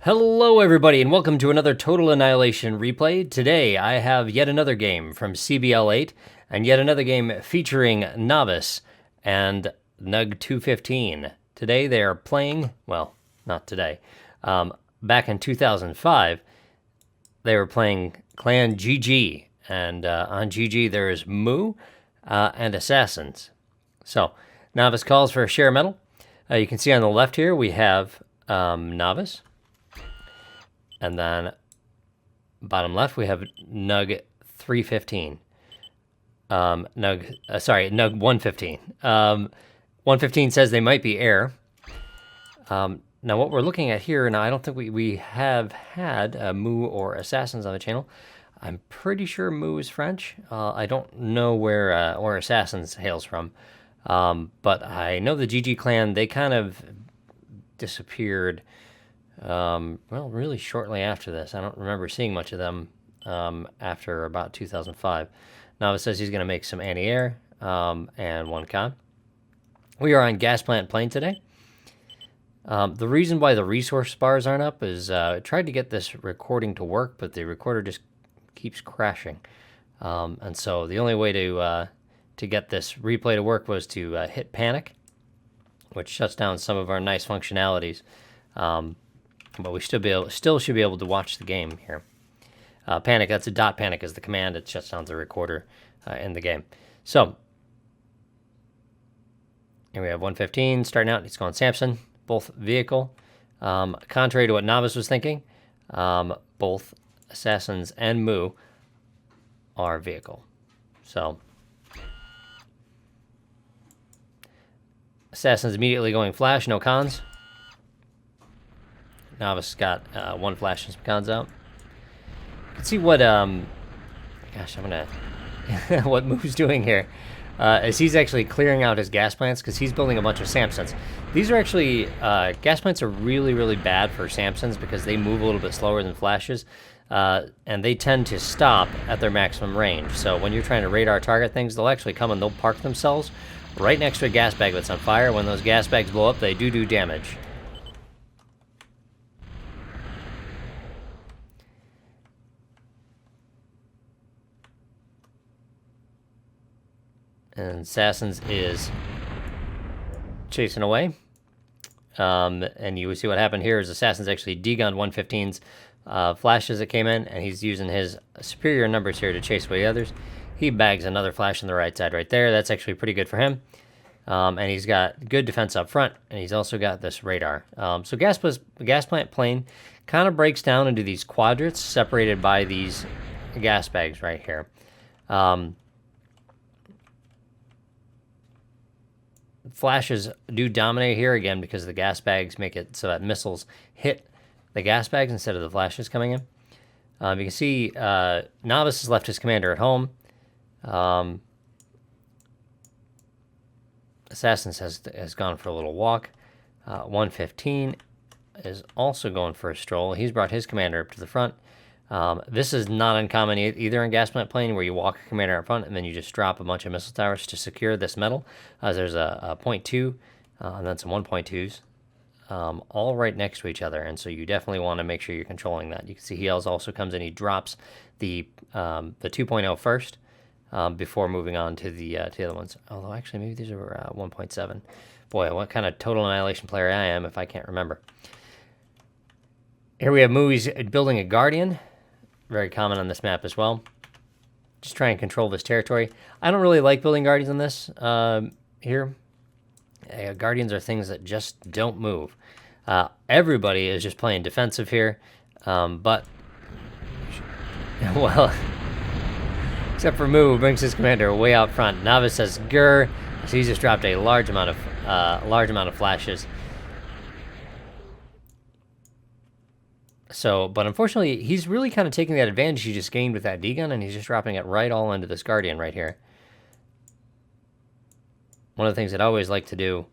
Hello everybody and welcome to another Total Annihilation replay. Today I have yet another game from CBL 8 and yet another game featuring Novice and Gnug115. Today they are playing, well, not today, back in 2005 they were playing Clan GG, and on GG there is Moux and Assassins. So Novice calls for a share medal. You can see on the left here we have Novice. And then bottom left, we have Gnug315. Gnug115. 115 says they might be air. Now what we're looking at here, now I don't think we have had Moux or Assassins on the channel. I'm pretty sure Moux is French. I don't know where Assassins hails from. But I know the GG clan, they kind of disappeared. Well, really shortly after this. I don't remember seeing much of them after about 2005. Novice says he's going to make some anti-air and one con. We are on Gasplant plane today. The reason why the resource bars aren't up is I tried to get this recording to work, but the recorder just keeps crashing. And so the only way to get this replay to work was to hit panic, which shuts down some of our nice functionalities. But we still should be able to watch the game here. Panic, that's a dot panic is the command. It shuts down the recorder in the game. So, here we have 115 starting out. He's going Samson, both vehicle. Contrary to what Novice was thinking, both Assassins and Moux are vehicle. So, Assassins immediately going flash, no cons. Novice got one flash and some cons out. You can see what, what Moux's doing here is he's actually clearing out his gas plants because he's building a bunch of Samsons. These are actually, gas plants are really, really bad for Samsons because they move a little bit slower than flashes, and they tend to stop at their maximum range. So when you're trying to radar target things, they'll actually come and they'll park themselves right next to a gas bag that's on fire. When those gas bags blow up, they do damage. And Assassins is chasing away. And you see what happened here is Assassins actually degunned 115's flashes that came in, and he's using his superior numbers here to chase away the others. He bags another flash on the right side right there. That's actually pretty good for him. And he's got good defense up front, and he's also got this radar. So Gasplant plane kind of breaks down into these quadrants separated by these gas bags right here. Flashes do dominate here again because the gas bags make it so that missiles hit the gas bags instead of the flashes coming in. You can see Novice has left his commander at home. Assassins has gone for a little walk. 115 is also going for a stroll. He's brought his commander up to the front. This is not uncommon either in Gasplant plane, where you walk a commander up front and then you just drop a bunch of missile towers to secure this metal. There's a 0.2 and then some 1.2s all right next to each other, and so you definitely want to make sure you're controlling that. You can see he also comes in, he drops the 2.0 first before moving on to the other ones. Although actually maybe these are 1.7. Boy, what kind of Total Annihilation player I am if I can't remember. Here we have Moux. He's building a Guardian. Very common on this map as well. Just try and control this territory. I don't really like building Guardians on this here. Guardians are things that just don't move. Everybody is just playing defensive here, but well, except for Moux, who brings his commander way out front. Novice says grr, so he's just dropped a large amount of flashes. So, but unfortunately, he's really kind of taking that advantage he just gained with that D-gun, and he's just dropping it right all into this Guardian right here. One of the things that I always like to do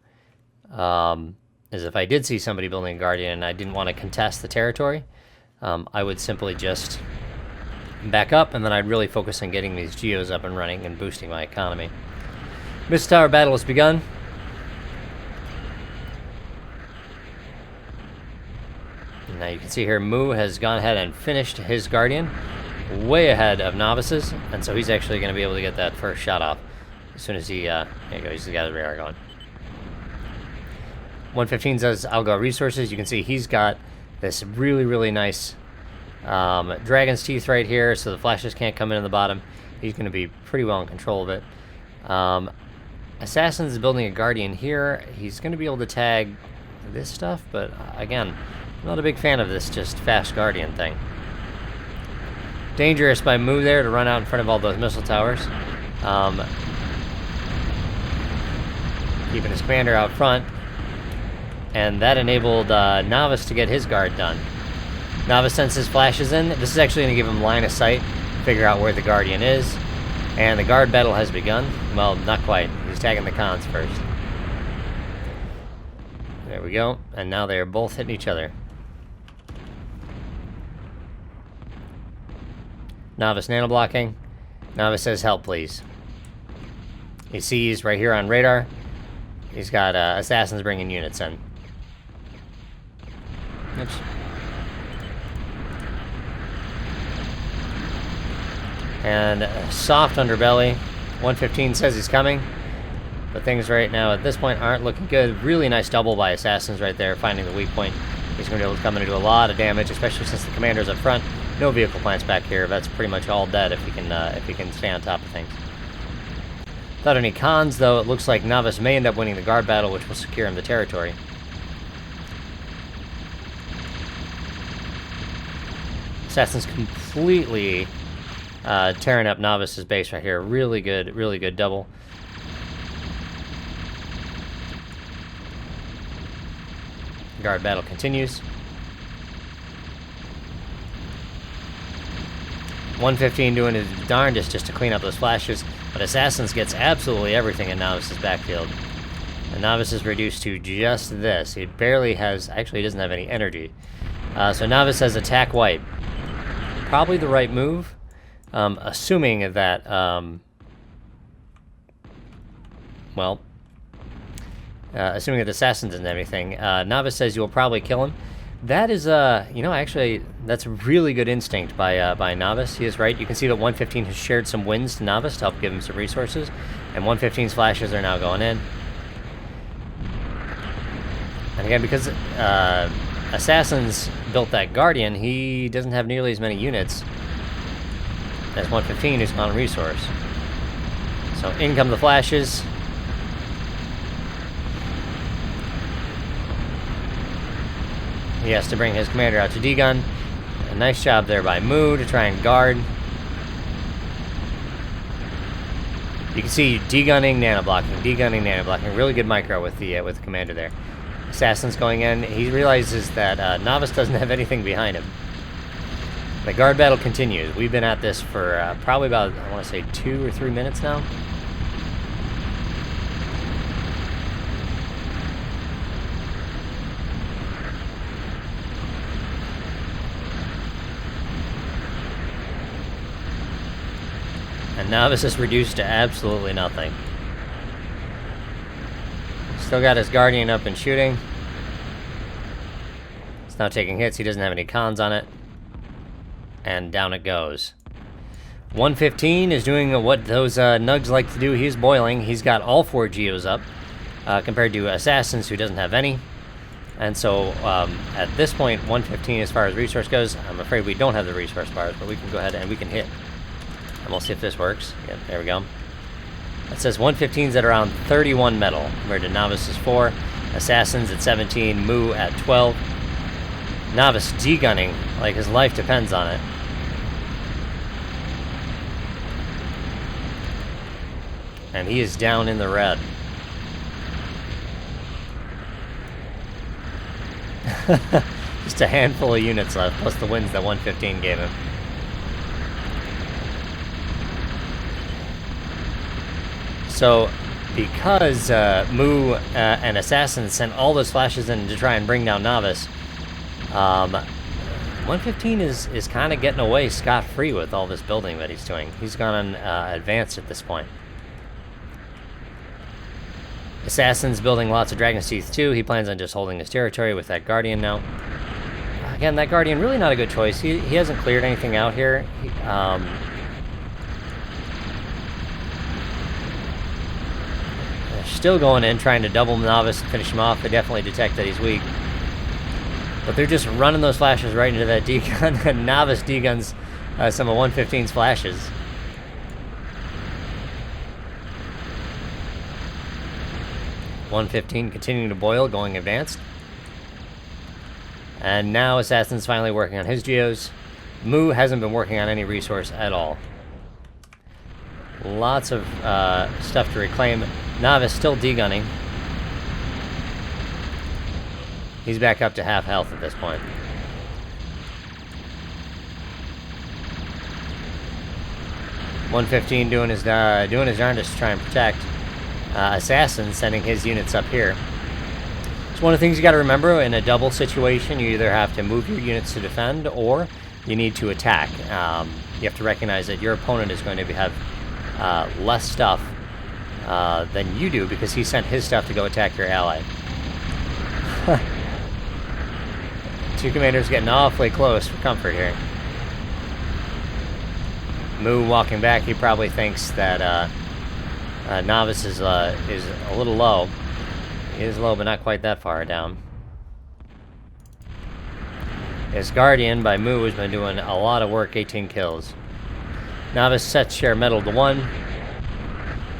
is if I did see somebody building a Guardian and I didn't want to contest the territory, I would simply just back up, and then I'd really focus on getting these geos up and running and boosting my economy. Missile Tower battle has begun. Now you can see here Moux has gone ahead and finished his Guardian way ahead of Novice's, and so he's actually going to be able to get that first shot off as soon as he, there you go, he's got his radar going. 115 says, I'll go resources. You can see he's got this really, really nice Dragon's Teeth right here, so the flashes can't come in the bottom. He's going to be pretty well in control of it. Assassins is building a Guardian here. He's going to be able to tag this stuff, but again, I'm not a big fan of this just fast Guardian thing. Dangerous by Moux there to run out in front of all those missile towers. Keeping his commander out front. And that enabled Novice to get his guard done. Novice sends his flashes in. This is actually going to give him line of sight, figure out where the Guardian is. And the guard battle has begun. Well, not quite. He's tagging the cons first. There we go. And now they are both hitting each other. Novice nano blocking. Novice says, help, please. He sees right here on radar. He's got Assassins bringing units in. Oops. And soft underbelly. 115 says he's coming. But things right now at this point aren't looking good. Really nice double by Assassins right there, finding the weak point. He's going to be able to come in and do a lot of damage, especially since the commander's up front. No vehicle plants back here. That's pretty much all dead if he can stay on top of things. Without any cons, though, it looks like Novice may end up winning the guard battle, which will secure him the territory. Assassin's completely tearing up Novice's base right here. Really good double. Guard battle continues. 115 doing his darndest just to clean up those flashes, but Assassins gets absolutely everything in Novice's backfield. And Novice is reduced to just this. He barely has, actually he doesn't have any energy. So Novice has attack wipe. Probably the right move, assuming that, assuming that the Assassin doesn't have anything. Novice says you will probably kill him. That is, actually, that's really good instinct by Novice. He is right. You can see that 115 has shared some wins to Novice to help give him some resources. And 115's flashes are now going in. And again, because Assassins built that Guardian, he doesn't have nearly as many units as 115 who's on resource. So in come the flashes. He has to bring his commander out to D-gun. A nice job there by Moux to try and guard. You can see D-gunning, nano-blocking, D-gunning, nano-blocking. Really good micro with the commander there. Assassin's going in. He realizes that Novice doesn't have anything behind him. The guard battle continues. We've been at this for probably about, I want to say, 2 or 3 minutes now. And Novice is reduced to absolutely nothing. Still got his Guardian up and shooting. It's now taking hits. He doesn't have any cons on it. And down it goes. 115 is doing what those Gnugs like to do. He's boiling. He's got all 4 Geos up, compared to Assassins, who doesn't have any. And so, at this point, 115, as far as resource goes, I'm afraid we don't have the resource bars, but we can go ahead and we can hit. And we'll see if this works. Yep, there we go. It says 115's at around 31 metal, compared to Novice's 4. Assassins at 17, Moux at 12. Novice D-gunning, like his life depends on it. And he is down in the red. Just a handful of units left, plus the wins that 115 gave him. So, because Moux and Assassins sent all those flashes in to try and bring down Novice, 115 is kind of getting away scot-free with all this building that he's doing. He's gone advanced at this point. Assassin's building lots of Dragon's Teeth too. He plans on just holding his territory with that Guardian now. Again, that Guardian, really not a good choice. He hasn't cleared anything out here. They're still going in, trying to double Novice and finish him off. They definitely detect that he's weak. But they're just running those flashes right into that D-gun, and Novice D-guns some of 115's flashes. .115 continuing to boil, going advanced. And now Assassin's finally working on his geos. Moux hasn't been working on any resource at all. Lots of stuff to reclaim. Novice still D-gunning. He's back up to half health at this point. .115 doing his darndest to try and protect. Assassin sending his units up here. It's one of the things you got to remember in a double situation. You either have to move your units to defend, or you need to attack. You have to recognize that your opponent is going to have less stuff than you do, because he sent his stuff to go attack your ally. Two commanders getting awfully close for comfort here. Moux walking back. He probably thinks that Novice is a little low. He is low, but not quite that far down. His Guardian by Moux has been doing a lot of work, 18 kills. Novice sets share metal to 1.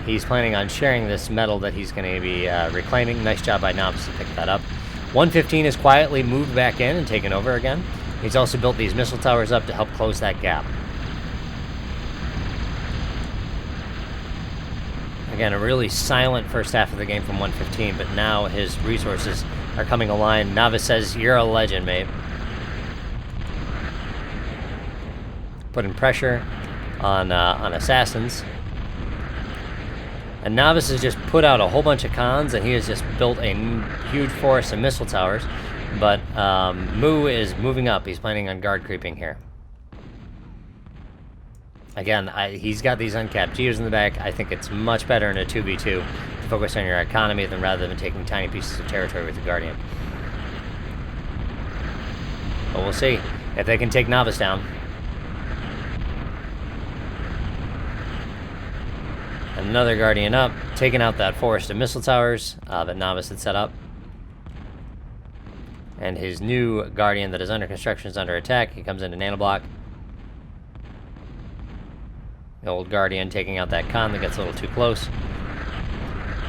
He's planning on sharing this metal that he's going to be reclaiming. Nice job by Novice to pick that up. .115 has quietly moved back in and taken over again. He's also built these missile towers up to help close that gap. Again, a really silent first half of the game from .115, but now his resources are coming aligned. Novice says, "You're a legend, mate." Putting pressure on Assassins. And Novice has just put out a whole bunch of cons, and he has just built a huge forest of missile towers. But Moux is moving up. He's planning on guard creeping here. Again, he's got these uncapped geos in the back. I think it's much better in a 2v2 to focus on your economy rather than taking tiny pieces of territory with the Guardian. But we'll see if they can take Novice down. Another Guardian up, taking out that forest of missile towers that Novice had set up. And his new Guardian that is under construction is under attack. He comes into nanoblock. The old Guardian taking out that con that gets a little too close.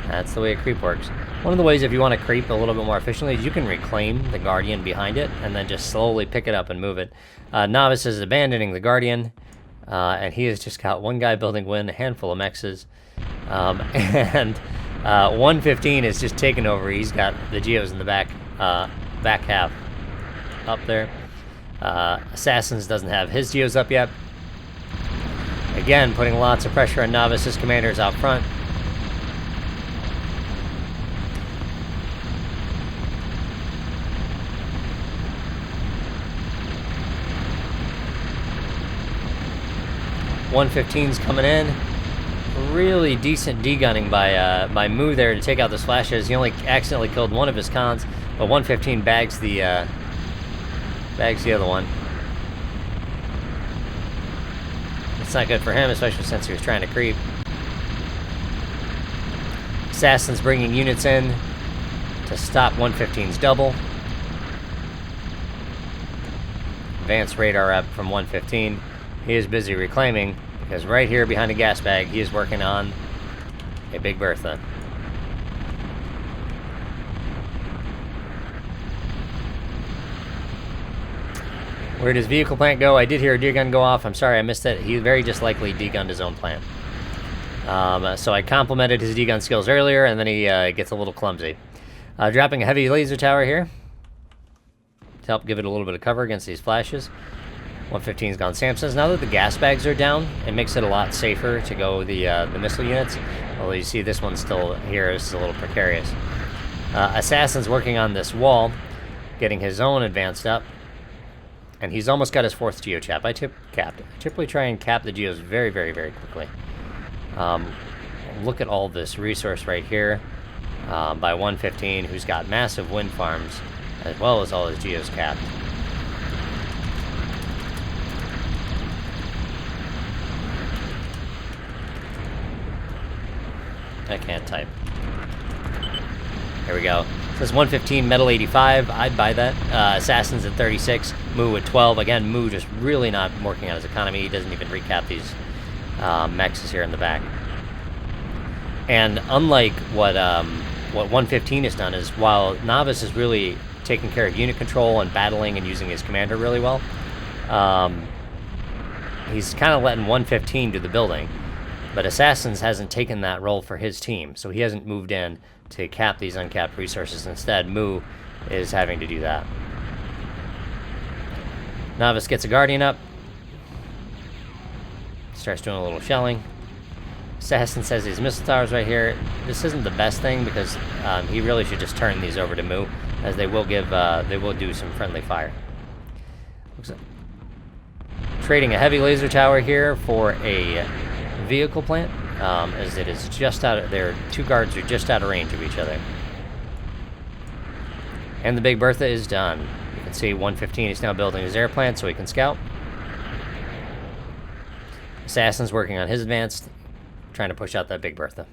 That's the way a creep works. One of the ways, if you want to creep a little bit more efficiently, is you can reclaim the Guardian behind it and then just slowly pick it up and move it. Novice is abandoning the Guardian, and he has just got one guy building win, a handful of mexes, and .115 is just taken over. He's got the geos in the back half up there. Assassins doesn't have his geos up yet. Again, putting lots of pressure on Novice's commanders out front. .115's coming in. Really decent D-gunning by Moux there to take out those flashes. He only accidentally killed one of his cons, but .115 bags the other one. It's not good for him, especially since he was trying to creep. Assassin's bringing units in to stop .115's double. Advanced radar up from .115. He is busy reclaiming, because right here behind a gas bag, he is working on a big Bertha. Where did his vehicle plant go? I did hear a D-gun go off. I'm sorry, I missed it. He very just likely D-gunned his own plant. So I complimented his D-gun skills earlier, and then he gets a little clumsy. Dropping a heavy laser tower here to help give it a little bit of cover against these flashes. .115's gone Samson's. Now that the gas bags are down, it makes it a lot safer to go the missile units. Although you see this one still here is a little precarious. Assassin's working on this wall, getting his own advanced up. And he's almost got his 4th geo cap. I typically try and cap the geos very, very, very quickly. Look at all this resource right here by .115, who's got massive wind farms, as well as all his geos capped. I can't type. Here we go. This 115, metal 85. I'd buy that. Assassins at 36. Moux at 12. Again, Moux just really not working on his economy. He doesn't even recap these mechs here in the back. And unlike what 115 has done, is while Novice is really taking care of unit control and battling and using his commander really well, he's kind of letting 115 do the building. But Assassins hasn't taken that role for his team, so he hasn't moved in to cap these uncapped resources. Instead, Moux is having to do that. Novice gets a Guardian up. Starts doing a little shelling. Assassin says these missile towers right here. This isn't the best thing because he really should just turn these over to Moux, as they will do some friendly fire. Looks like trading a heavy laser tower here for a vehicle plant, as it is just out of their two guards are just out of range of each other. And the Big Bertha is done. You can see 115 is now building his air plant so he can scout. Assassin's working on his advanced, trying to push out that Big Bertha.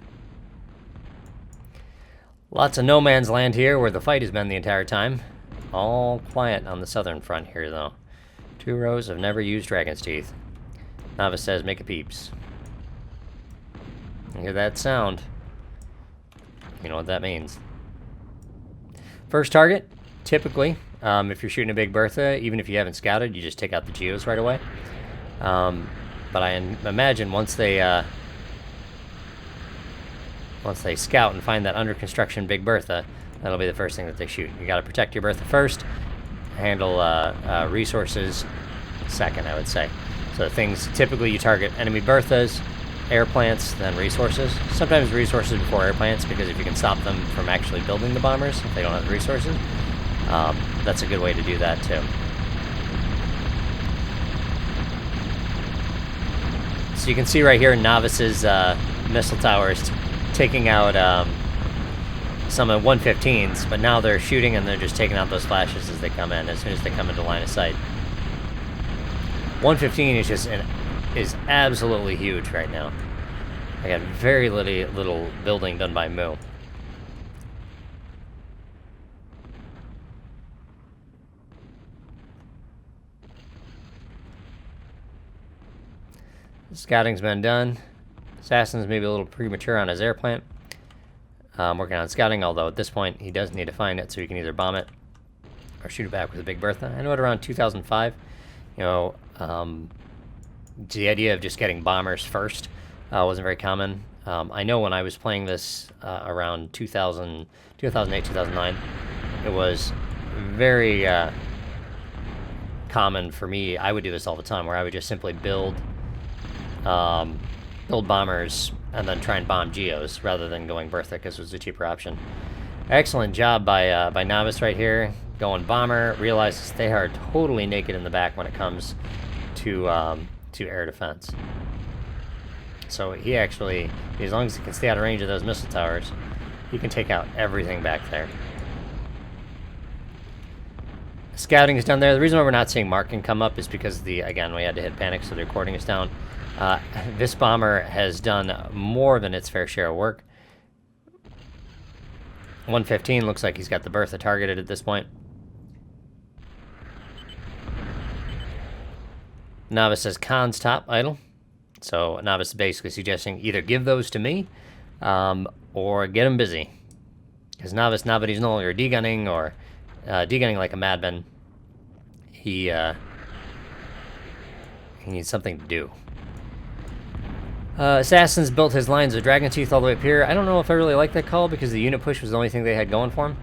Lots of no man's land here where the fight has been the entire time. All quiet on the southern front here though. 2 rows of never used Dragon's Teeth. Novice says make a peeps. You hear that sound? You know what that means. First target, typically, if you're shooting a Big Bertha, even if you haven't scouted, you just take out the geos right away. But I imagine once they scout and find that under construction Big Bertha, that'll be the first thing that they shoot. You got to protect your Bertha first, handle resources second, I would say. So things, typically you target enemy Berthas, air plants, then resources. Sometimes resources before air plants, because if you can stop them from actually building the bombers, if they don't have the resources, that's a good way to do that too. So you can see right here Novice's missile towers taking out some of 115s, but now they're shooting and they're just taking out those flashes as they come in, as soon as they come into line of sight. 115 is just is absolutely huge right now. I got very little building done by Moux. Scouting's been done. Assassin's maybe a little premature on his air plant. Working on scouting, although at this point he does need to find it so he can either bomb it or shoot it back with a Big Bertha. I know at around 2005, you know, the idea of just getting bombers first wasn't very common. I know when I was playing this around 2008, 2009, it was very common for me. I would do this all the time, where I would just simply build bombers and then try and bomb geos rather than going Bertha, because it was a cheaper option. Excellent job by Novice right here, going bomber. Realizes they are totally naked in the back when it comes to air defense. So he actually, as long as he can stay out of range of those missile towers, he can take out everything back there. Scouting is done there. The reason why we're not seeing marking come up is because again, we had to hit panic, so the recording is down. This bomber has done more than its fair share of work. 115 looks like he's got the Bertha targeted at this point. Novice says cons top idle. So Novice is basically suggesting either give those to me or get them busy. Because Novice, now that he's no longer degunning or degunning like a madman, he needs something to do. Assassins built his lines of Dragon Teeth all the way up here. I don't know if I really like that call because the unit push was the only thing they had going for him.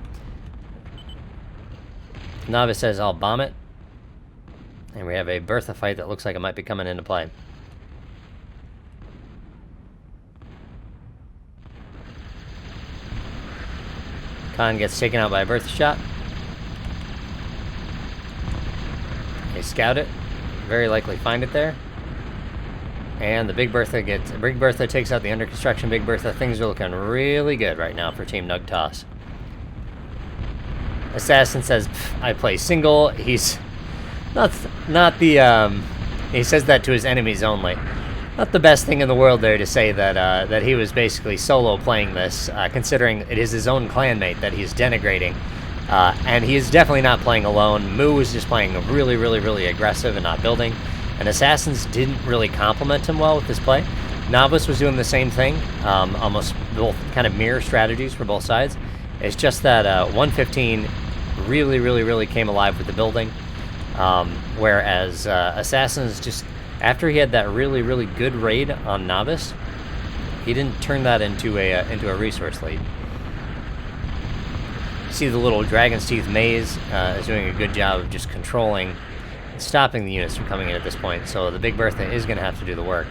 Novice says I'll bomb it. And we have a Bertha fight that looks like it might be coming into play. Khan gets taken out by a Bertha shot. They scout it. Very likely find it there. And the Big Bertha takes out the under construction Big Bertha. Things are looking really good right now for Team Gnug115. Assassin says, I play single. He's not the, he says that to his enemies only. Not the best thing in the world there to say that that he was basically solo playing this, considering it is his own clanmate that he's denigrating. And he is definitely not playing alone. Moux was just playing really, really, really aggressive and not building. And Assassins didn't really complement him well with this play. Novice was doing the same thing, almost both kind of mirror strategies for both sides. It's just that 115 really, really, really came alive with the building, whereas Assassins just, after he had that really, really good raid on Novice, he didn't turn that into a resource lead. See the little Dragon's Teeth maze is doing a good job of just controlling and stopping the units from coming in at this point, so the Big Bertha is going to have to do the work.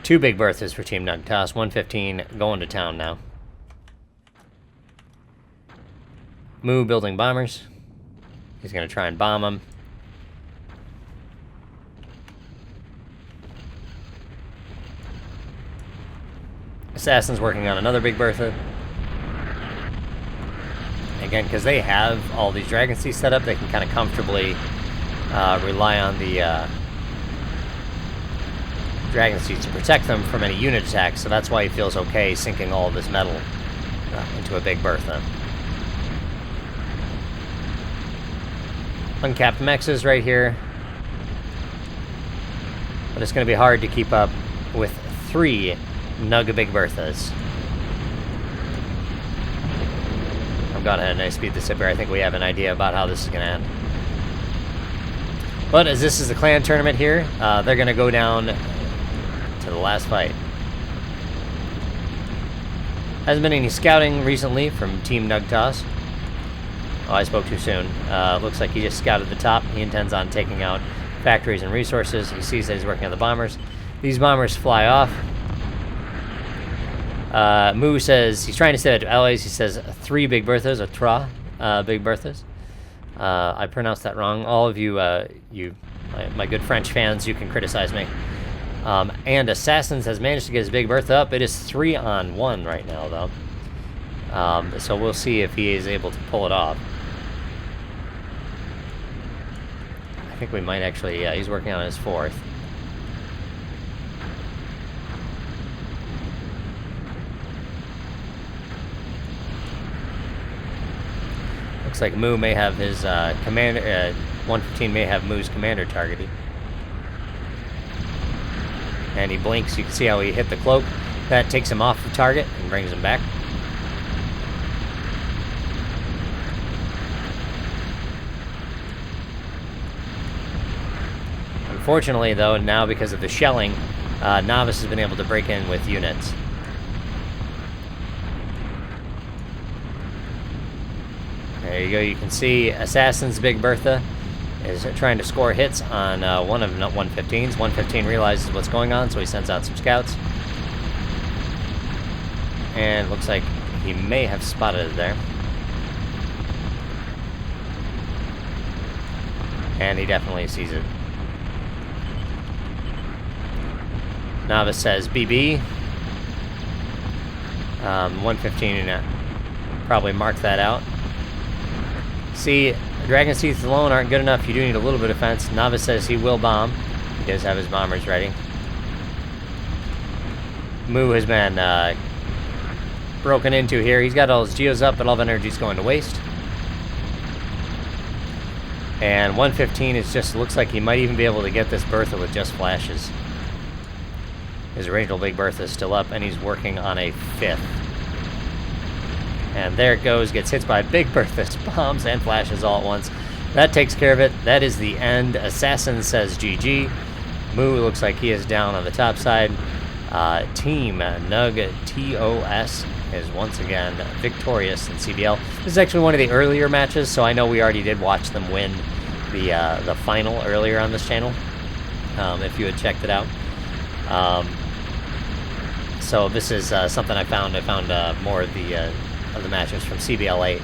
2 Big Berthas for Team Gnugtoss, 115 going to town now. Moux building bombers. He's going to try and bomb them. Assassin's working on another Big Bertha. Again, because they have all these Dragon's Teeth set up, they can kind of comfortably rely on the Dragon's Teeth to protect them from any unit attacks, so that's why he feels okay sinking all of his metal into a Big Bertha. Uncapped mexes right here. But it's going to be hard to keep up with 3 Gnug Big Berthas. I've gone ahead and I speed this up here. I think we have an idea about how this is going to end. But as this is the clan tournament here, they're going to go down to the last fight. Hasn't been any scouting recently from Team Gnugtoss. Oh, I spoke too soon. Looks like he just scouted the top. He intends on taking out factories and resources. He sees that he's working on the bombers. These bombers fly off. Moux says he's trying to say that to allies. He says 3 Big Berthas, or 3 Big Berthas. I pronounced that wrong. All of you, my good French fans, you can criticize me. And Assassins has managed to get his Big Bertha up. It is 3-on-1 right now, though. So we'll see if he is able to pull it off. I think we might actually, yeah, he's working on his 4th. Looks like Moux may have his commander, 115 may have Moux's commander targeted. And he blinks, you can see how he hit the cloak. That takes him off the target and brings him back. Unfortunately, though, now because of the shelling, Novice has been able to break in with units. There you go, you can see Assassin's Big Bertha is trying to score hits on one of 115's. 115 realizes what's going on, so he sends out some scouts. And looks like he may have spotted it there. And he definitely sees it. Novice says BB. 115 probably marked that out. See, Dragon's Teeth alone aren't good enough. You do need a little bit of defense. Novice says he will bomb. He does have his bombers ready. Moux has been broken into here. He's got all his geos up, but all of energy's going to waste. And 115 is just, looks like he might even be able to get this Bertha with just flashes. His original Big Bertha is still up, and he's working on a 5th. And there it goes, gets hit by Big Bertha's bombs and flashes all at once. That takes care of it. That is the end. Assassin says GG. Moux looks like he is down on the top side. Team Gnug ToS is once again victorious in CBL. This is actually one of the earlier matches, so I know we already did watch them win the final earlier on this channel, if you had checked it out. So this is something I found. I found more of the matches from CBL 8.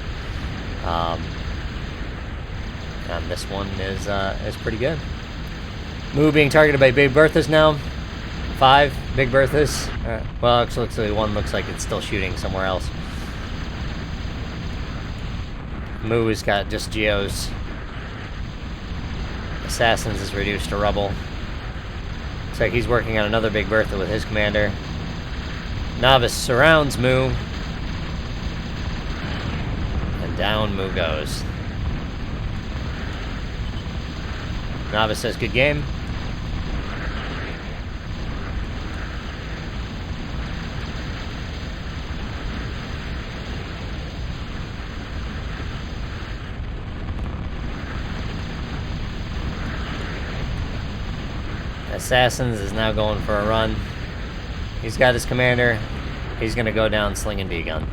And this one is pretty good. Moux being targeted by Big Berthas now. 5 Big Berthas. Well, it looks like one looks like it's still shooting somewhere else. Moux has got just geos. Assassins is reduced to rubble. Looks like he's working on another big Bertha with his commander. Novice surrounds Moux. And down Moux goes. Novice says, good game. Assassins is now going for a run. He's got his commander. He's going to go down slinging D-gun.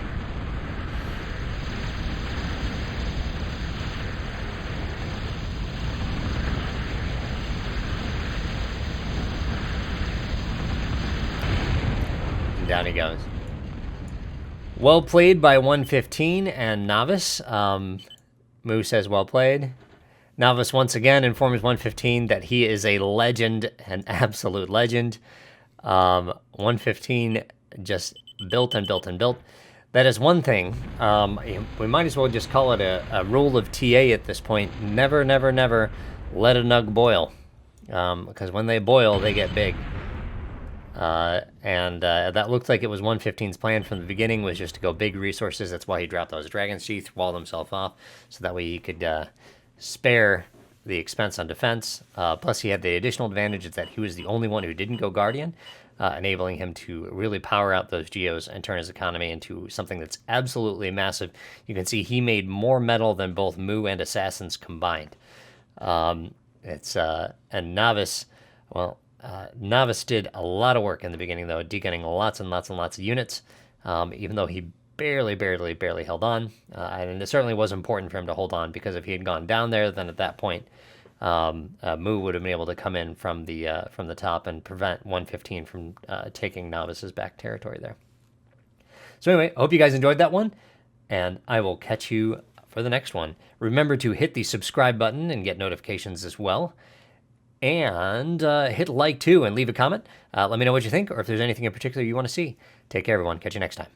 And down he goes. Well played by 115 and Novice. Moux says well played. Novice once again informs 115 that he is a legend, an absolute legend. 115 just built and built and built. That is one thing. We might as well just call it a rule of TA at this point. Never, never, never let a Gnug boil. Because when they boil, they get big. That looked like it was 115's plan from the beginning, was just to go big resources. That's why he dropped those Dragon's Teeth, walled himself off, so that way he could spare the expense on defense. Plus, he had the additional advantage that he was the only one who didn't go Guardian, enabling him to really power out those geos and turn his economy into something that's absolutely massive. You can see he made more metal than both Moux and Assassins combined. And Novice, well, Novice did a lot of work in the beginning, though, degunning lots and lots and lots of units, even though he barely held on. And it certainly was important for him to hold on, because if he had gone down there, then at that point, Moux would have been able to come in from the top and prevent 115 from taking Novice's back territory there. So anyway, I hope you guys enjoyed that one, and I will catch you for the next one. Remember to hit the subscribe button and get notifications as well. And hit like too and leave a comment. Let me know what you think, or if there's anything in particular you want to see. Take care, everyone. Catch you next time.